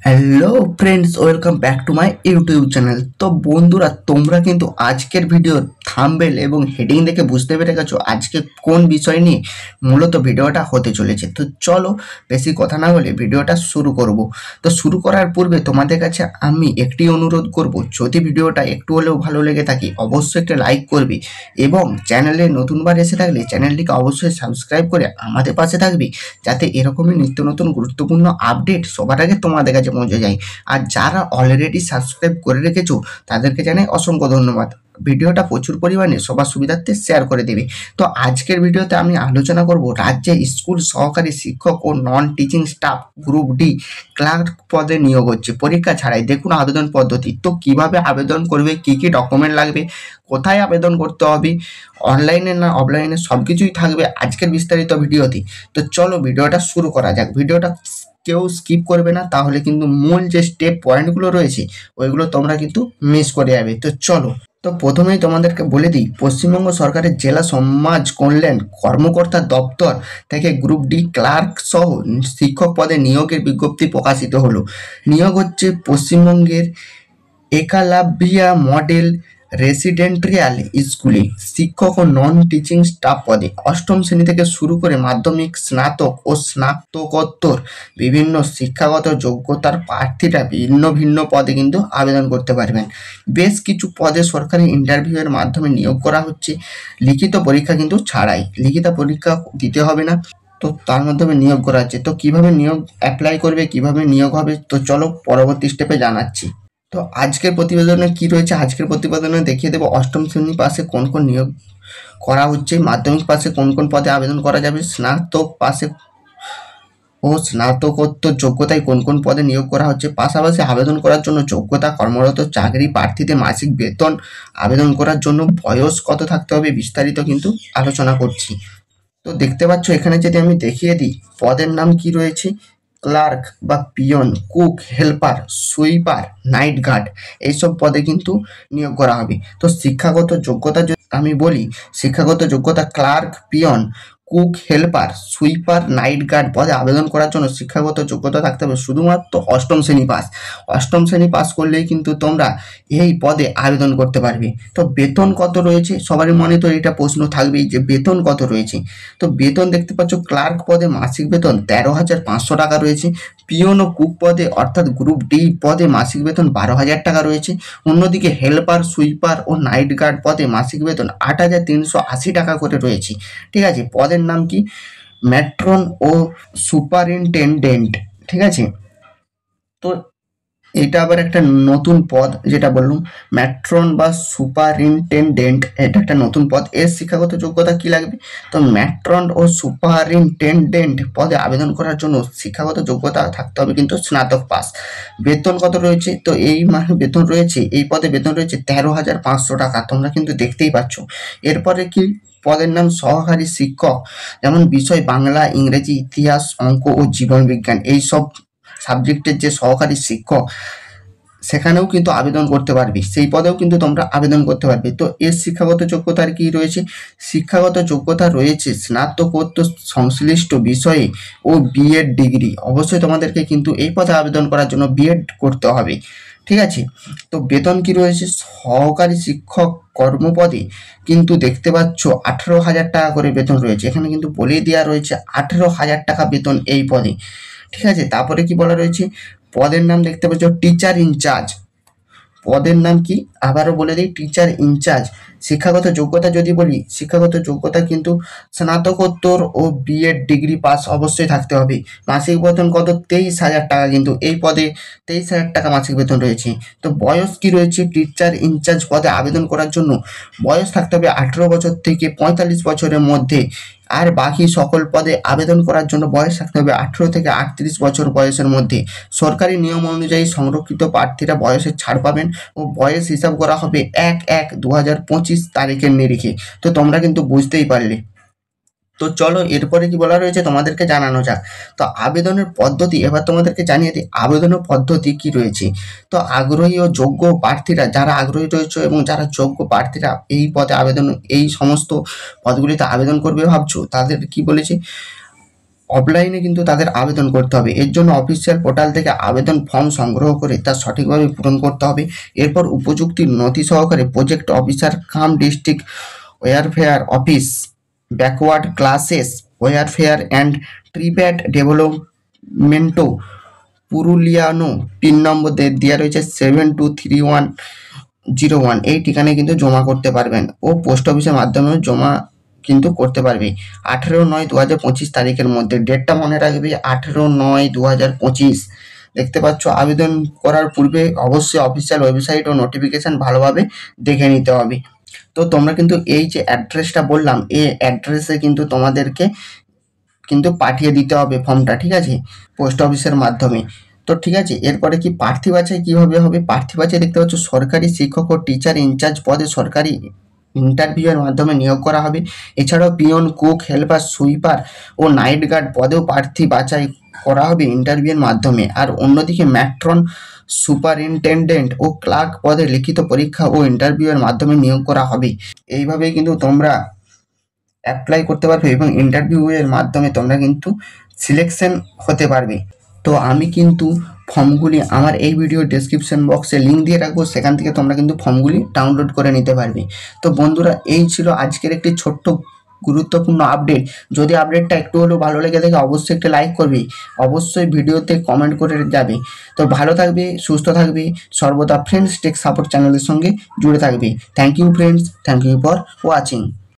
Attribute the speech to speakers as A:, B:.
A: Hello friends, welcome back to my YouTube channel. তো বন্ধুরা, তোমরা কিন্তু আজকের ভিডিওর থাম্বনেল এবং হেডিং দেখে বুঝতে পেরে গেছো আজকে কোন বিষয় নিয়ে মূলত ভিডিওটা হতে চলেছে। তো চলো বেশি কথা না বলে ভিডিওটা শুরু করব। তো শুরু করার পূর্বে তোমাদের কাছে আমি একটি অনুরোধ করব, যদি ভিডিওটা একটু হলেও ভালো লেগে থাকে অবশ্যই একটা লাইক করবে এবং চ্যানেলে নতুনবার এসে থাকলে চ্যানেলটিকে অবশ্যই সাবস্ক্রাইব করে আমাদের পাশে থাকবে, যাতে এরকমই নিত্য নতুন গুরুত্বপূর্ণ আপডেট সবার আগে তোমাদের কাছে পৌঁছে যায়। আর যারা অলরেডি সাবস্ক্রাইব করে রেখেছো তাদেরকে জানাই অসংখ্য ধন্যবাদ। ভিডিওটা প্রচুর পরিমাণে সবার সুবিধার্থে শেয়ার করে দেবে। তো আজকের ভিডিওতে আমি আলোচনা করব রাজ্যে স্কুল সহকারী শিক্ষক ও non teaching staff group D clerk পদে নিয়োগ হচ্ছে পরীক্ষা ছাড়াই। দেখুন আবেদন পদ্ধতি। তো কিভাবে আবেদন করবে, কি কি ডকুমেন্ট লাগবে, কোথায় আবেদন করতে হবে, অনলাইনে না অফলাইনে, সব কিছুই থাকবে আজকের বিস্তারিত ভিডিওতে। তো চলো ভিডিওটা শুরু করা যাক। ভিডিওটা কেউ স্কিপ করবে না, তাহলে কিন্তু মূল যে স্টেপ পয়েন্টগুলো রয়েছে ওইগুলো তোমরা কিন্তু মিস করে যাবে। তো চলো, তো প্রথমেই তোমাদেরকে বলে দিই, পশ্চিমবঙ্গ সরকারের জেলা সমাজ কল্যাণ কর্মকর্তা দপ্তর থেকে গ্রুপ ডি ক্লার্ক সহ শিক্ষক পদে নিয়োগের বিজ্ঞপ্তি প্রকাশিত হলো। নিয়োগ হচ্ছে পশ্চিমবঙ্গের একালাভিয়া মডেল রেসিডেন্সিয়াল স্কুলে শিক্ষক ও নন টিচিং স্টাফ পদে অষ্টম শ্রেণী থেকে শুরু করে মাধ্যমিক, স্নাতক ও স্নাতকোত্তর বিভিন্ন শিক্ষাগত যোগ্যতার প্রার্থীরা ভিন্ন ভিন্ন পদে কিন্তু আবেদন করতে পারবেন। বেশ কিছু পদে সরকারি ইন্টারভিউয়ের মাধ্যমে নিয়োগ করা হচ্ছে, লিখিত পরীক্ষা কিন্তু ছাড়াই। লিখিত পরীক্ষা দিতে হবে না, তো তার মাধ্যমে নিয়োগ করা হচ্ছে। তো কিভাবে নিয়োগ অ্যাপ্লাই করবে, কিভাবে নিয়োগ হবে, তো চলো পরবর্তী স্টেপে জানাচ্ছি। তো আজকের প্রতিবেদনে কি রয়েছে, আজকের প্রতিবেদনে দেখিয়ে দেবো অষ্টম শ্রেণী পাশে কোন কোন নিয়োগ করা হচ্ছে, মাধ্যমিক পাশে কোন কোন পদে আবেদন করা যাবে, স্নাতক পাশে ও স্নাতকোত্তর যোগ্যতায় কোন কোন পদে নিয়োগ করা হচ্ছে। পাশাপাশি আবেদন করার জন্য যোগ্যতা, কর্মরত চাকরি প্রার্থীদের মাসিক বেতন, আবেদন করার জন্য বয়স কত থাকতে হবে, বিস্তারিত কিন্তু আলোচনা করছি। তো দেখতে পাচ্ছ এখানে যদি আমি দেখিয়ে দিই, পদের নাম কি রয়েছে, ক্লার্ক বা peon, cook, helper, sweeper, night guard, এইসব পদে কিন্তু নিয়োগ করা হবে। তো শিক্ষাগত যোগ্যতা যদি আমি বলি, শিক্ষাগত যোগ্যতা clerk, peon, cook, helper, sweeper, night guard পদে আবেদন করার জন্য শিক্ষাগত যোগ্যতা থাকতে হবে শুধুমাত্র অষ্টম শ্রেণী পাস। অষ্টম শ্রেণী পাস করলেই কিন্তু তোমরা এই পদে আবেদন করতে পারবে। তো বেতন কত রয়েছে, সবারই মনে তো এটা প্রশ্ন থাকবেই যে বেতন কত রয়েছে। তো বেতন দেখতে পাচ্ছ, ক্লার্ক পদে মাসিক বেতন 13,500 টাকা রয়েছে। পিয়ন ও কুক পদে অর্থাৎ গ্রুপ ডি পদে মাসিক বেতন 12,000 টাকা রয়েছে। অন্যদিকে হেল্পার, সুইপার ও নাইট গার্ড পদে মাসিক বেতন 8,380 টাকা করে রয়েছে। ঠিক আছে, পদের নাম কি, ম্যাট্রন ও সুপারিনটেন্ডেন্ট। ঠিক আছে, তো এটা আবার একটা নতুন পদ, যেটা বললাম ম্যাট্রন বা সুপারিনটেন্ডেন্ট, এটা একটা নতুন পদ। এর শিক্ষাগত যোগ্যতা কি লাগবে, তো ম্যাট্রন ও সুপারিনটেন্ডেন্ট পদে আবেদন করার জন্য শিক্ষাগত যোগ্যতা থাকতে হবে কিন্তু স্নাতক পাস। বেতন কত রয়েছে, তো এই মাসে বেতন রয়েছে, এই পদে বেতন রয়েছে 13,500 টাকা, তোমরা কিন্তু দেখতেই পাচ্ছ। এরপরে কি, পদের নাম সহকারী শিক্ষক, যেমন বিষয় বাংলা, ইংরেজি, ইতিহাস, অঙ্ক ও জীবন বিজ্ঞান, এইসব সাবজেক্টের যে সহকারী শিক্ষক, সেখানেও কিন্তু আবেদন করতে পারবি, সেই পদেও কিন্তু তোমরা আবেদন করতে পারবে। তো এর শিক্ষাগত যোগ্যতার কি রয়েছে, শিক্ষাগত যোগ্যতা রয়েছে স্নাতকোত্তর সংশ্লিষ্ট বিষয়ে ও বিএড ডিগ্রি। অবশ্যই তোমাদেরকে কিন্তু এই পদে আবেদন করার জন্য বিএড করতে হবে। ঠিক আছে, তো বেতন কি রয়েছে, সহকারী শিক্ষক কর্মপদে কিন্তু দেখতে পাচ্ছ 18,000 টাকা করে বেতন রয়েছে। এখানে কিন্তু বলেই দেওয়া রয়েছে 18,000 টাকা বেতন এই পদে। ঠিক আছে, তারপরে কি বলা রয়েছে, পদের নাম দেখতে পাচ্ছ টিচার ইনচার্জ। পদের নাম কি, আবারও বলে দিই, টিচার ইনচার্জ। শিক্ষাগত যোগ্যতা যদি বলি, শিক্ষাগত যোগ্যতা কিন্তু স্নাতকোত্তর ও বিএড ডিগ্রি পাস অবশ্যই থাকতে হবে। মাসিক বেতন কত, 23,000 টাকা কিন্তু এই পদে 23,000 টাকা মাসিক বেতন রয়েছে। তো বয়স কি রয়েছে, টিচার ইনচার্জ পদে আবেদন করার জন্য বয়স থাকতে হবে 18 বছর থেকে 45 বছরের মধ্যে। আর বাকি সকল পদে আবেদন করার জন্য বয়স থাকতে হবে 18 থেকে 38 বছর বয়সের মধ্যে। সরকারি নিয়ম অনুযায়ী সংরক্ষিত প্রার্থীরা বয়সের ছাড় পাবেন ও বয়স হিসাব করা হবে 1/1/2025 তারিখের নিরিখে। তো তোমরা কিন্তু বুঝতেই পারলে। তো চলো এরপরে কি বলা রয়েছে তোমাদেরকে জানানো যাক। তো আবেদনের পদ্ধতি এবার তোমাদেরকে জানিয়ে দিই, আবেদনের পদ্ধতি কি রয়েছে। তো আগ্রহী ও যোগ্য প্রার্থীরা, যারা আগ্রহী রয়েছে এবং যারা যোগ্য প্রার্থীরা এই পদে আবেদন, এই সমস্ত পদগুলিতে আবেদন করবে ভাবছো, তাদের কি বলেছে, অফলাইনে কিন্তু তাদের আবেদন করতে হবে। এর জন্য অফিসিয়াল পোর্টাল থেকে আবেদন ফর্ম সংগ্রহ করে তা সঠিকভাবে পূরণ করতে হবে। এরপর উপযুক্ত নথি সহকারে project officer cum district welfare office backward classes welfare and tribal ডেভেলপমেন্টো পুরুলিয়ানো পিন নম্বর দেওয়া রয়েছে 723101 এই ঠিকানায় কিন্তু জমা করতে পারবেন ও পোস্ট অফিসের মাধ্যমে জমা কিন্তু করতে পারবে 18/9/2025 তারিখের মধ্যে। ডেটটা মনে রাখবে 18/9/2025। দেখতে পাচ্ছ, আবেদন করার পূর্বে অবশ্যই অফিসিয়াল ওয়েবসাইট ও নোটিফিকেশন ভালোভাবে দেখে নিতে হবে। তো তোমরা কিন্তু এই যে অ্যাড্রেসটা বললাম, এই অ্যাড্রেসে কিন্তু তোমাদেরকে কিন্তু পাঠিয়ে দিতে হবে ফর্মটা, ঠিক আছে, পোস্ট অফিসের মাধ্যমে। তো ঠিক আছে, এরপরে কি প্রার্থী বাছাই কীভাবে হবে? প্রার্থী বাছাই দেখতে পাচ্ছ, সরকারি শিক্ষক ও টিচার ইনচার্জ পদে সরকারি ইন্টারভিউয়ের মাধ্যমে নিয়োগ করা হবে। এছাড়াও পিয়ন, কুক, হেল্পার, সুইপার ও নাইট গার্ড পদেও প্রার্থী বাছাই করা হবে ইন্টারভিউয়ের মাধ্যমে। আর অন্যদিকে ম্যাট্রন, সুপারিনটেনডেন্ট ও ক্লার্ক পদে লিখিত পরীক্ষা ও ইন্টারভিউয়ের মাধ্যমে নিয়োগ করা হবে। এইভাবেই কিন্তু তোমরা অ্যাপ্লাই করতে পারবে এবং ইন্টারভিউয়ের মাধ্যমে তোমরা কিন্তু সিলেকশন হতে পারবে। তো আমি কিন্তু ফর্মগুলি আমার এই ভিডিও ডেসক্রিপশন বক্সে লিঙ্ক দিয়ে রাখবো, সেখান থেকে তোমরা কিন্তু ফর্মগুলি ডাউনলোড করে নিতে পারবে। তো বন্ধুরা, এই ছিল আজকের একটি ছোট্ট গুরুত্বপূর্ণ আপডেট। যদি আপডেটটা একটু হলেও ভালো লেগে থাকে অবশ্যই একটা লাইক করবে, অবশ্যই ভিডিওতে কমেন্ট করে যাবে। তো ভালো থাকবে, সুস্থ থাকবে, সর্বদা ফ্রেন্ডস টেক সাপোর্ট চ্যানেলের সঙ্গে জুড়ে থাকবে। Thank you friends, thank you for watching.